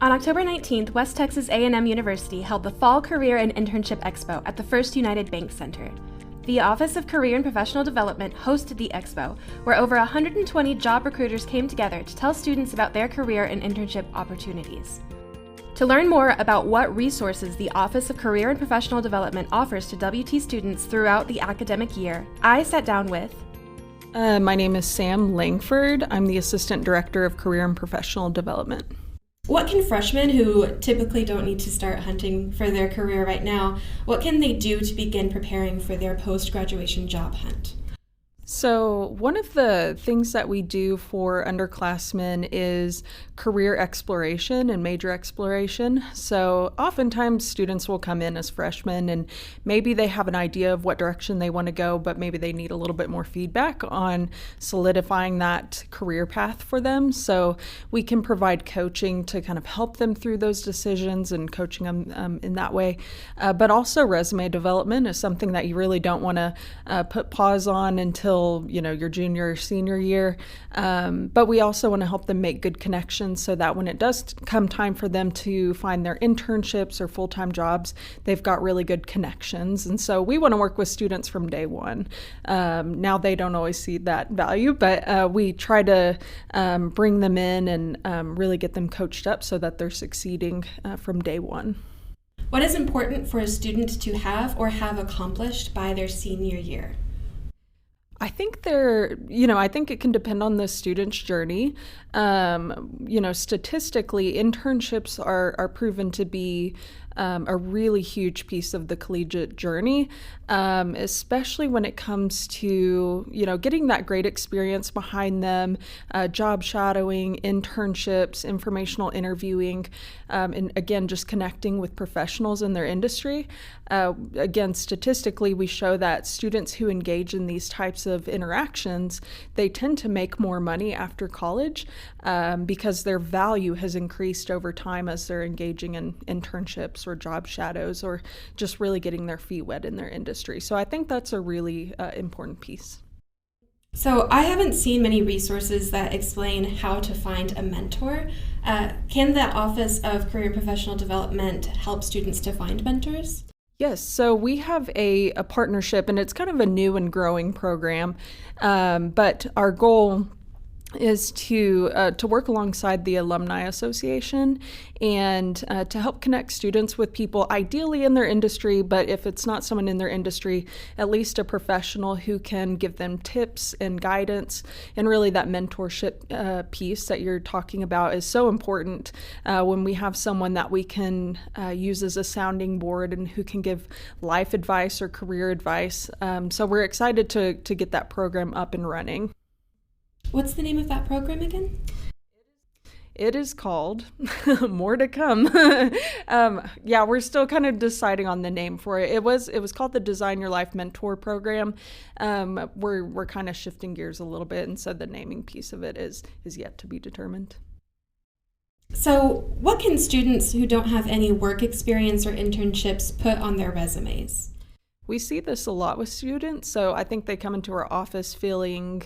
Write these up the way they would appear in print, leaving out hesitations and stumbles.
On October 19th, West Texas A&M University held the Fall Career and Internship Expo at the First United Bank Center. The Office of Career and Professional Development hosted the expo, where over 120 job recruiters came together to tell students about their career and internship opportunities. To learn more about what resources the Office of Career and Professional Development offers to WT students throughout the academic year, I sat down with My name is Sam Langford. I'm the Assistant Director of Career and Professional Development. What can freshmen who typically don't need to start hunting for their career right now, what can they do to begin preparing for their post-graduation job hunt? So one of the things that we do for underclassmen is career exploration and major exploration. So oftentimes students will come in as freshmen and maybe they have an idea of what direction they want to go, but maybe they need a little bit more feedback on solidifying that career path for them. So we can provide coaching to kind of help them through those decisions and coaching them in that way. But also resume development is something that you really don't want to put pause on until your junior or senior year. But we also want to help them make good connections so that when it does come time for them to find their internships or full-time jobs, they've got really good connections. And so we want to work with students from day one. Now they don't always see that value, but we try to bring them in and really get them coached up so that they're succeeding from day one. What is important for a student to have or have accomplished by their senior year? I think I think it can depend on the student's journey. Statistically, internships are proven to be a really huge piece of the collegiate journey, especially when it comes to, getting that great experience behind them, job shadowing, internships, informational interviewing, and again, just connecting with professionals in their industry. Again, statistically, we show that students who engage in these types of interactions, they tend to make more money after college because their value has increased over time as they're engaging in internships or job shadows or just really getting their feet wet in their industry. So I think that's a really important piece. So I haven't seen many resources that explain how to find a mentor. Can the Office of Career and Professional Development help students to find mentors? Yes, so we have a partnership, and it's kind of a new and growing program, but our goal is to work alongside the Alumni Association and to help connect students with people ideally in their industry, but if it's not someone in their industry, at least a professional who can give them tips and guidance. And really that mentorship piece that you're talking about is so important when we have someone that we can use as a sounding board and who can give life advice or career advice. So we're excited to get that program up and running. What's the name of that program again? It is called More to Come. We're still kind of deciding on the name for it. It was called the Design Your Life Mentor Program. We're kind of shifting gears a little bit, and so the naming piece of it is yet to be determined. So, what can students who don't have any work experience or internships put on their resumes? We see this a lot with students, so I think they come into our office feeling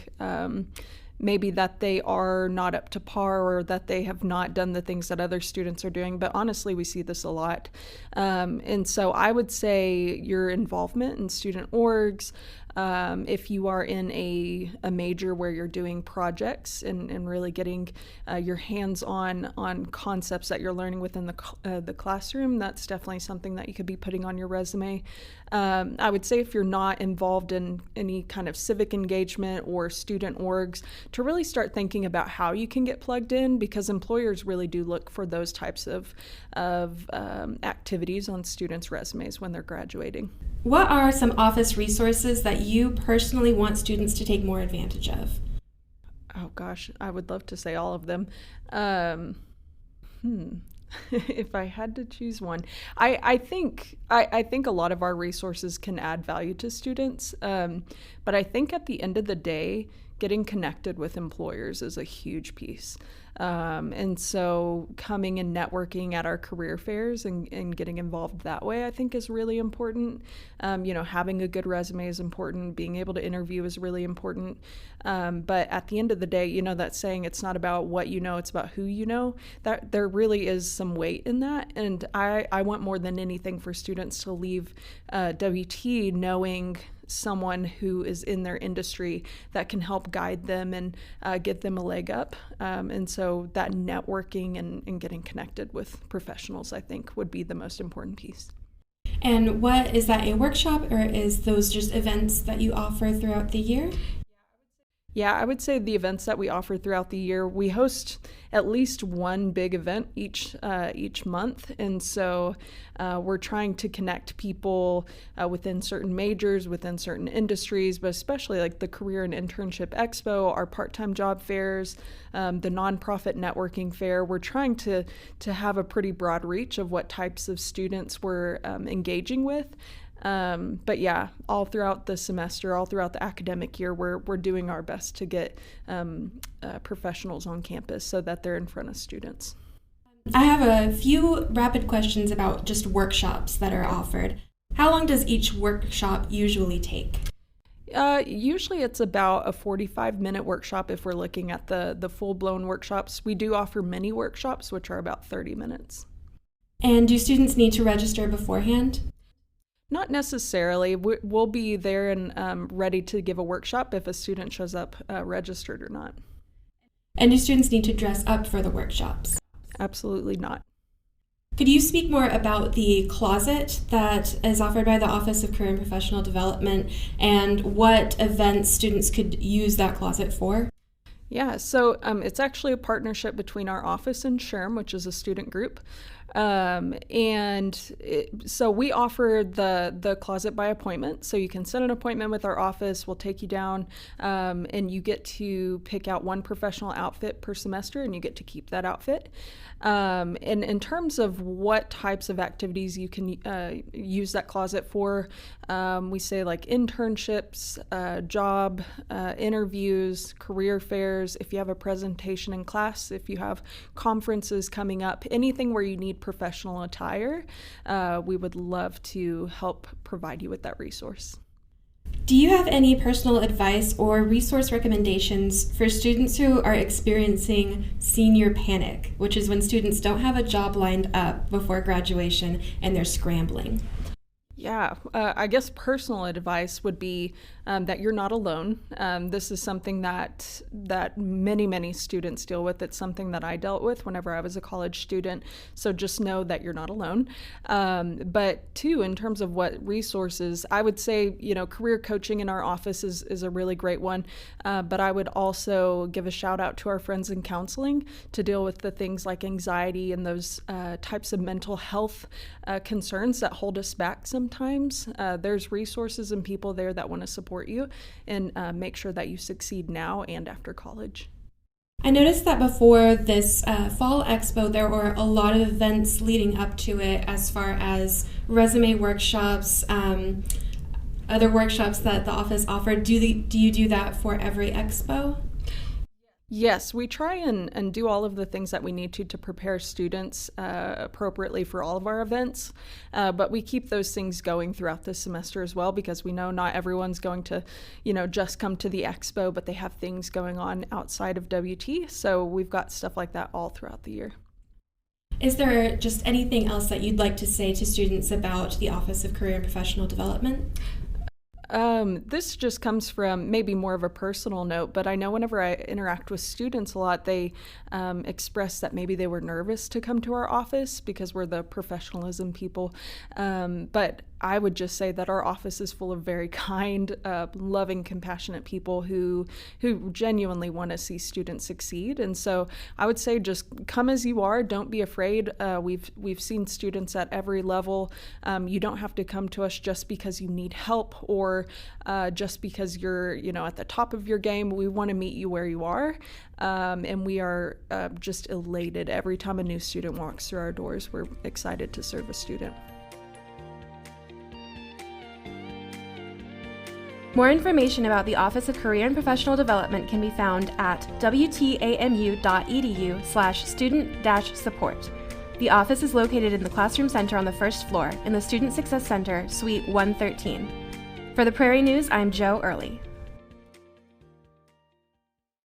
maybe that they are not up to par or that they have not done the things that other students are doing, but honestly, we see this a lot. And so I would say your involvement in student orgs, if you are in a major where you're doing projects and really getting your hands on concepts that you're learning within the classroom, that's definitely something that you could be putting on your resume. I would say if you're not involved in any kind of civic engagement or student orgs, to really start thinking about how you can get plugged in, because employers really do look for those types of activities on students' resumes when they're graduating. What are some office resources that you personally want students to take more advantage of? Oh gosh, I would love to say all of them. If I had to choose one, I think a lot of our resources can add value to students. But I think at the end of the day, getting connected with employers is a huge piece. And so coming and networking at our career fairs and getting involved that way, I think is really important. Having a good resume is important. Being able to interview is really important. But at the end of the day, that saying, it's not about what you know, it's about who you know, that there really is some weight in that. And I want more than anything for students to leave WT knowing someone who is in their industry that can help guide them and give them a leg up. And so that networking and getting connected with professionals, I think, would be the most important piece. And what is that, a workshop, or is those just events that you offer throughout the year? Yeah, I would say the events that we offer throughout the year, we host at least one big event each month. And so we're trying to connect people within certain majors, within certain industries, but especially like the Career and Internship Expo, our part-time job fairs, the nonprofit networking fair. We're trying to have a pretty broad reach of what types of students we're engaging with. But yeah, all throughout the semester, all throughout the academic year, we're doing our best to get professionals on campus so that they're in front of students. I have a few rapid questions about just workshops that are offered. How long does each workshop usually take? Usually it's about a 45-minute workshop if we're looking at the full-blown workshops. We do offer mini workshops, which are about 30 minutes. And do students need to register beforehand? Not necessarily. We'll be there and ready to give a workshop if a student shows up registered or not. And do students need to dress up for the workshops? Absolutely not. Could you speak more about the closet that is offered by the Office of Career and Professional Development and what events students could use that closet for? Yeah, so it's actually a partnership between our office and SHRM, which is a student group. So we offer the closet by appointment. So you can set an appointment with our office. We'll take you down, and you get to pick out one professional outfit per semester, and you get to keep that outfit. And in terms of what types of activities you can use that closet for, we say like internships, job interviews, career fairs, if you have a presentation in class, if you have conferences coming up, anything where you need professional attire, we would love to help provide you with that resource. Do you have any personal advice or resource recommendations for students who are experiencing senior panic, which is when students don't have a job lined up before graduation and they're scrambling? Yeah, I guess personal advice would be that you're not alone. This is something that many students deal with. It's something that I dealt with whenever I was a college student. So just know that you're not alone. But two, in terms of what resources, I would say, career coaching in our office is a really great one. But I would also give a shout out to our friends in counseling to deal with the things like anxiety and those types of mental health concerns that hold us back sometimes. There's resources and people there that want to support you and make sure that you succeed now and after college. I noticed that before this Fall Expo, there were a lot of events leading up to it as far as resume workshops, other workshops that the office offered. Do you do that for every expo? Yes, we try and do all of the things that we need to prepare students appropriately for all of our events, but we keep those things going throughout the semester as well because we know not everyone's going to, just come to the expo, but they have things going on outside of WT, so we've got stuff like that all throughout the year. Is there just anything else that you'd like to say to students about the Office of Career and Professional Development? This just comes from maybe more of a personal note, but I know whenever I interact with students a lot, they express that maybe they were nervous to come to our office because we're the professionalism people. But I would just say that our office is full of very kind, loving, compassionate people who genuinely want to see students succeed. And so I would say just come as you are. Don't be afraid. We've seen students at every level. You don't have to come to us just because you need help or just because you're at the top of your game. We want to meet you where you are. And we are just elated every time a new student walks through our doors. We're excited to serve a student. More information about the Office of Career and Professional Development can be found at wtamu.edu/student-support. The office is located in the Classroom Center on the first floor in the Student Success Center, Suite 113. For the Prairie News, I'm Joe Early.